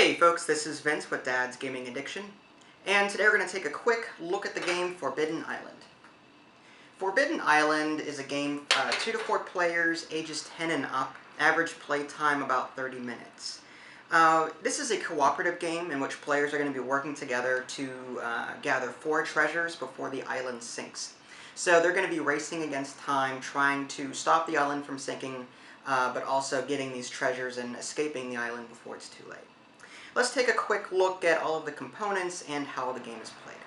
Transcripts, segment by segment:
Hey folks, this is Vince with Dad's Gaming Addiction, and today we're going to take a quick look at the game Forbidden Island. Forbidden Island is a game 2 to 4 players, ages 10 and up, average play time about 30 minutes. This is a cooperative game in which players are going to be working together to gather 4 treasures before the island sinks. So they're going to be racing against time, trying to stop the island from sinking, but also getting these treasures and escaping the island before it's too late. Let's take a quick look at all of the components and how the game is played.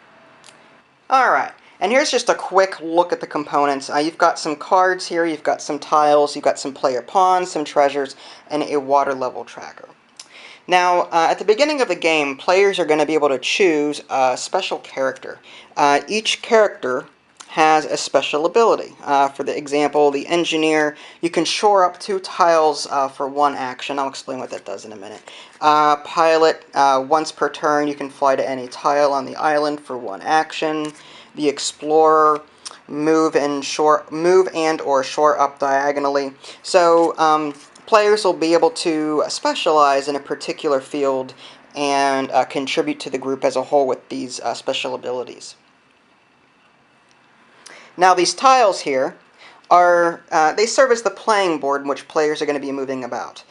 Alright, and here's just a quick look at the components. You've got some cards here, you've got some tiles, you've got some player pawns, some treasures, and a water level tracker. Now, at the beginning of the game, players are going to be able to choose a special character. Each character has a special ability. For the example, the engineer, you can shore up 2 tiles for 1 action. I'll explain what that does in a minute. Pilot, once per turn, you can fly to any tile on the island for 1 action. The explorer, move and or shore up diagonally. So players will be able to specialize in a particular field and contribute to the group as a whole with these special abilities. Now these tiles here are, they serve as the playing board in which players are going to be moving about.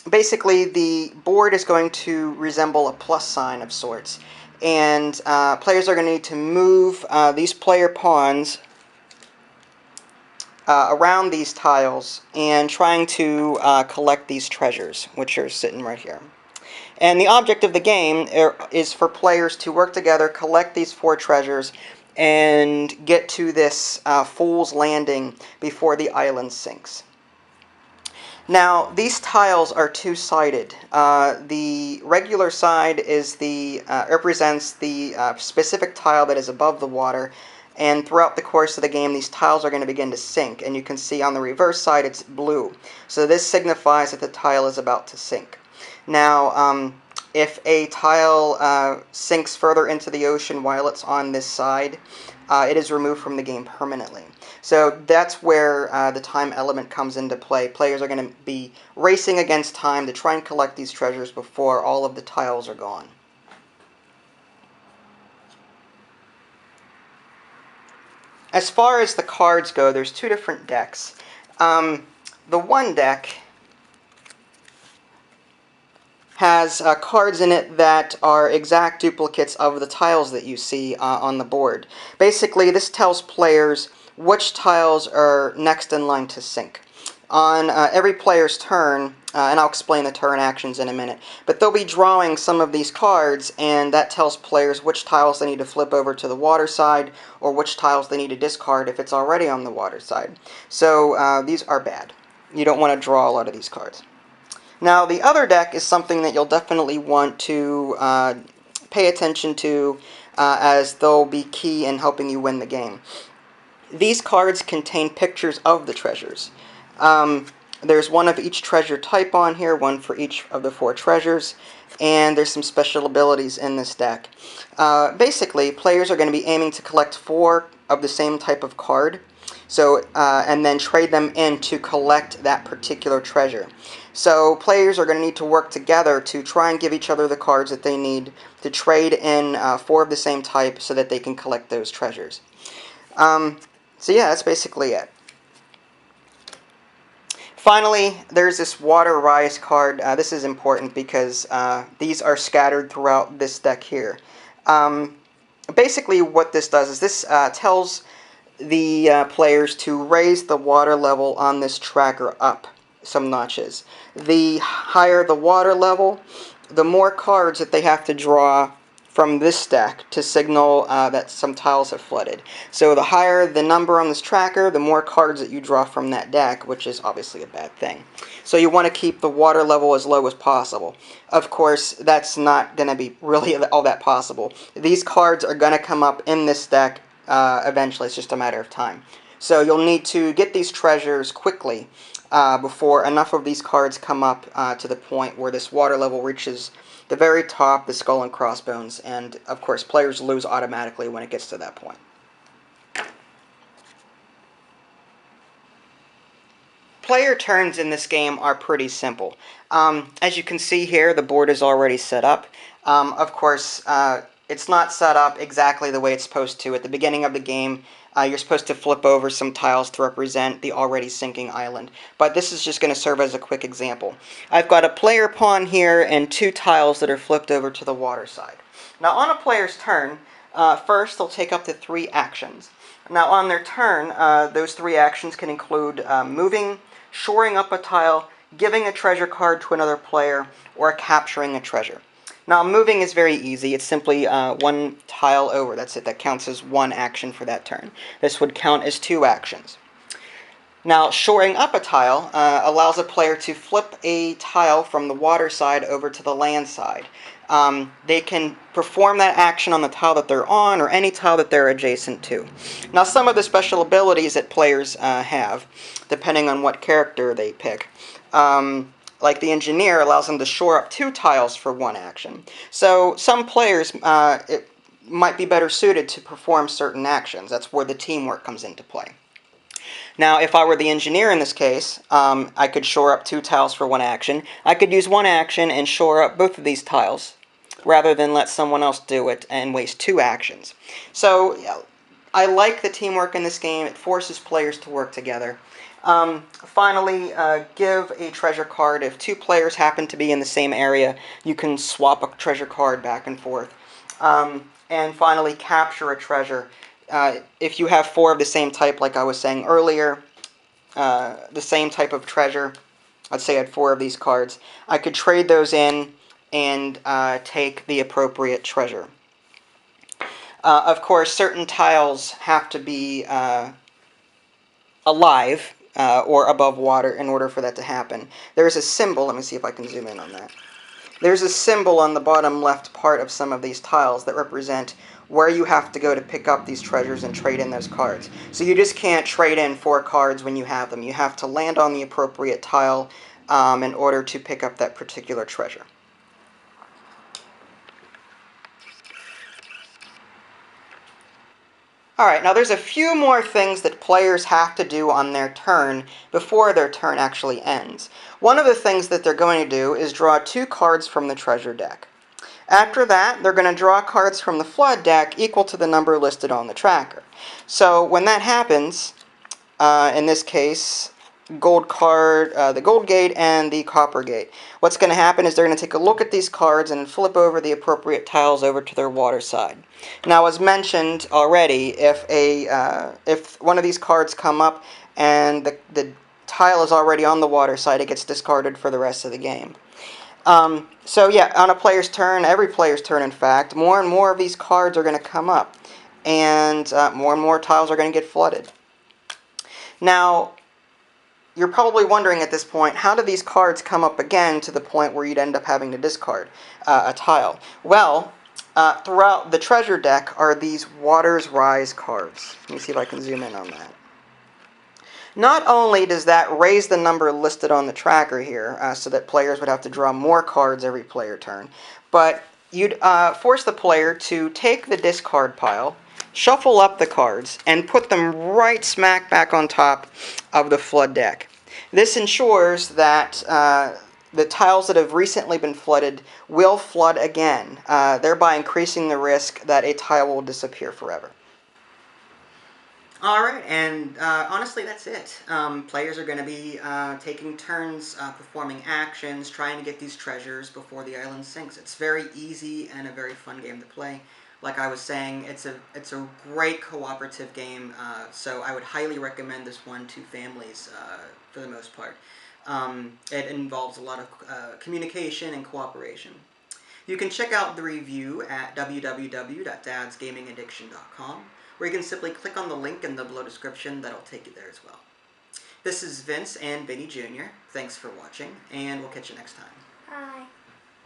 Basically the board is going to resemble a plus sign of sorts, and players are going to need to move these player pawns around these tiles and trying to collect these treasures, which are sitting right here. And the object of the game is for players to work together, collect these 4 treasures, and get to this Fool's Landing before the island sinks. Now, these tiles are 2-sided. The regular side is represents the specific tile that is above the water, and throughout the course of the game, these tiles are going to begin to sink, and you can see on the reverse side it's blue. So this signifies that the tile is about to sink. Now, if a tile sinks further into the ocean while it's on this side, it is removed from the game permanently. So that's where the time element comes into play. Players are going to be racing against time to try and collect these treasures before all of the tiles are gone. As far as the cards go, there's 2 different decks. The one deck has cards in it that are exact duplicates of the tiles that you see on the board. Basically, this tells players which tiles are next in line to sink. On every player's turn, and I'll explain the turn actions in a minute, but they'll be drawing some of these cards, and that tells players which tiles they need to flip over to the water side, or which tiles they need to discard if it's already on the water side. So these are bad. You don't want to draw a lot of these cards. Now, the other deck is something that you'll definitely want to pay attention to, as they'll be key in helping you win the game. These cards contain pictures of the treasures. There's 1 of each treasure type on here, 1 for each of the 4 treasures, and there's some special abilities in this deck. Basically, players are going to be aiming to collect 4 of the same type of card, so and then trade them in to collect that particular treasure. So players are going to need to work together to try and give each other the cards that they need to trade in 4 of the same type so that they can collect those treasures. So yeah, that's basically it. Finally, there's this Water Rise card. This is important because these are scattered throughout this deck here. Basically what this does is this tells the players to raise the water level on this tracker up some notches. The higher the water level, the more cards that they have to draw from this deck to signal that some tiles have flooded. So the higher the number on this tracker, the more cards that you draw from that deck, which is obviously a bad thing. So you want to keep the water level as low as possible. Of course, that's not going to be really all that possible. These cards are going to come up in this deck eventually. It's just a matter of time. So you'll need to get these treasures quickly before enough of these cards come up to the point where this water level reaches the very top, the skull and crossbones, and of course players lose automatically when it gets to that point. Player turns in this game are pretty simple. As you can see here, the board is already set up. Of course, it's not set up exactly the way it's supposed to. At the beginning of the game, you're supposed to flip over some tiles to represent the already sinking island. But this is just going to serve as a quick example. I've got a player pawn here and 2 tiles that are flipped over to the water side. Now on a player's turn, first they'll take up to 3 actions. Now on their turn, those 3 actions can include moving, shoring up a tile, giving a treasure card to another player, or capturing a treasure. Now moving is very easy. It's simply 1 tile over. That's it. That counts as 1 action for that turn. This would count as 2 actions. Now shoring up a tile allows a player to flip a tile from the water side over to the land side. They can perform that action on the tile that they're on or any tile that they're adjacent to. Now some of the special abilities that players have, depending on what character they pick, like the engineer allows them to shore up 2 tiles for 1 action. So some players it might be better suited to perform certain actions. That's where the teamwork comes into play. Now, if I were the engineer in this case, I could shore up 2 tiles for 1 action. I could use 1 action and shore up both of these tiles, rather than let someone else do it and waste 2 actions. So, I like the teamwork in this game. It forces players to work together. Finally, give a treasure card. If 2 players happen to be in the same area, you can swap a treasure card back and forth. And finally, capture a treasure. If you have 4 of the same type, like I was saying earlier, the same type of treasure, let's say I had 4 of these cards, I could trade those in and take the appropriate treasure. Of course, certain tiles have to be alive or above water in order for that to happen. There's a symbol, let me see if I can zoom in on that. There's a symbol on the bottom left part of some of these tiles that represent where you have to go to pick up these treasures and trade in those cards. So you just can't trade in 4 cards when you have them. You have to land on the appropriate tile in order to pick up that particular treasure. Alright, now there's a few more things that players have to do on their turn before their turn actually ends. One of the things that they're going to do is draw 2 cards from the treasure deck. After that, they're going to draw cards from the flood deck equal to the number listed on the tracker. So when that happens, in this case, gold card, the gold gate and the copper gate, what's going to happen is they're going to take a look at these cards and flip over the appropriate tiles over to their water side. Now, as mentioned already, if one of these cards come up and the tile is already on the water side, it gets discarded for the rest of the game. So yeah, on a player's turn, every player's turn in fact, more and more of these cards are going to come up, and more tiles are going to get flooded. Now, you're probably wondering at this point, how do these cards come up again to the point where you'd end up having to discard a tile? Well, throughout the treasure deck are these Waters Rise cards. Let me see if I can zoom in on that. Not only does that raise the number listed on the tracker here, so that players would have to draw more cards every player turn, but you'd force the player to take the discard pile, shuffle up the cards, and put them right smack back on top of the flood deck. This ensures that the tiles that have recently been flooded will flood again, thereby increasing the risk that a tile will disappear forever. Alright, and honestly that's it. Players are going to be taking turns performing actions, trying to get these treasures before the island sinks. It's very easy and a very fun game to play. Like I was saying, it's a great cooperative game, so I would highly recommend this one to families for the most part. It involves a lot of communication and cooperation. You can check out the review at www.dadsgamingaddiction.com, where you can simply click on the link in the below description that'll take you there as well. This is Vince and Vinny Jr. Thanks for watching, and we'll catch you next time. Bye.